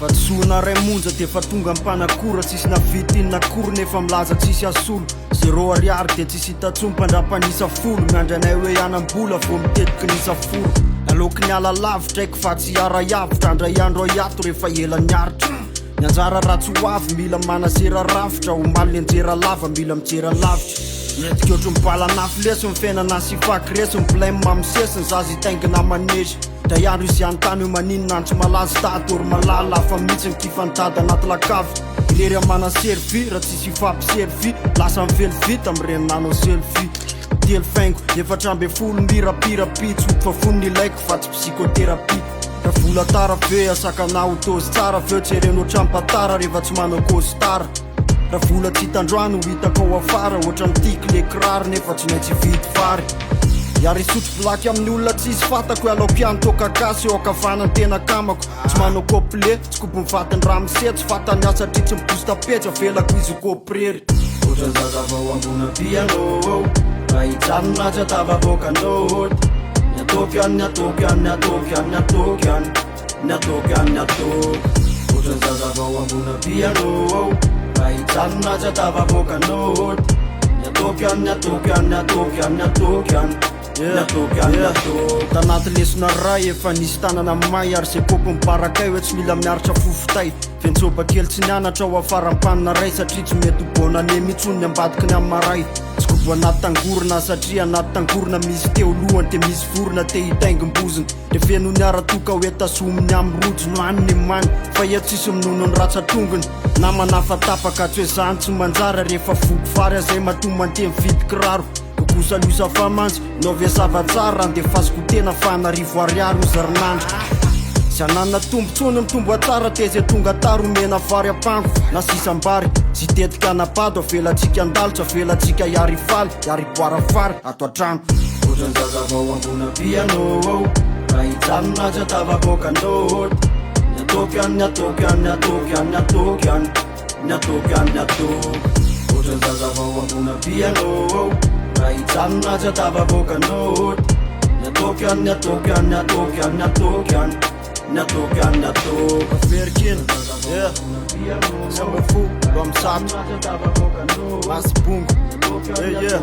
fa tsoina ray monja de fa tonga ampanakora tsisy navitinna kory nefa milaza tsisy asolo 0 ariary de tsisy hitatsompandrapanisa folo miandranay hoe anambola vo mitetiky nisa foro alokony ala lavitra aiky fa tsy ara-yavitra andray andro ayato rehefa ela niaritra ny anjara ratsy ho avy mila manasera ravitra omaly anjera lava mila mijera lavitra Netika ohatry mibalanafo leso ny fiainana sy faky reso ny blame mamosesiny zazy itaingina manezy da iandro izy antany hoe maninona antso malazy tady ory malala lafa mihitsy ny tifantady anaty lakavy ilery amanaservi raha tsisy ifampiservi lasa mively vita amirenynanao selfi telo faingo efatrambe folo mirapirapitsy fa fonony ilaiko fa tsy psychothérapie raha vola tara ve asakana otozy tsara veo tsy hereno trampatara rehefa tsy manao costara raha vola tsy hitandroano hitako ao afara ohatra mitiky le kirary nefa tsy maintsy vidy fary iary sotro blaky amin'ny olona tsisy fatako alaoko ihany tokakasy eo akavanany tena kamako tsy manao cople tsy kopo mivatiny raha misety tsy fatany asa satria tsy mibostapetra velako izy koprery ohatra ny zazavao ambona piano raha hijanona tsy atavavoaka noty ny atoky any ny atoky any ny atoky any ny atoky any ny atoky any ny atoky ohatra ny zazavao ambona piano raha hijanona tsy atavavoaka noty ny atoky any ny atoky any ny atoky any ny atoky any tanaty lesona ray efa nisy tanana may ary zay kopy mibarakay hoe tsy mila miaritra fofotay fentsoba kely tsy nianatra ao afarampanina ray satria tsy mety bonane mitsony ny ambadiky ny amin'ny maray tsy kopo anaty tangorona satria anaty tangorona misy teo lohany de misy vorona te hitaingimboziny de feno ny aratoka hoe tasominy amin'ny rojo no aniny many fa eto tsisy minono ny ratsatongony na manafatapaka tsy hoe zany tsy manjara rehefa voko fary azay matomante mividy kiraro kokosa losa famanjy nao viasava tsara de fasiko tena fa anarivo ariary ozarinandro sy ananana tombotsony mitombo atsara tezy tonga taro mena vary ampango na sisambary sy tetika anabado avelatsika andalotra avelatsika iary faly iary boarafary ato atrano ohatra ny zazavao ambona piano raha hijanona tsy atavavoaka noty ny atoky any ny atoky any ny atoky any ny atoky any ny atoky any ny atoky ohatra ny zazavao ambona piano raha hijanona tsy atavavoaka noty ny atoky any ny atoky any ny atoky any ny atoky any ny atoky any ny atoky aferikena sambafo lo amsato masibongo yeah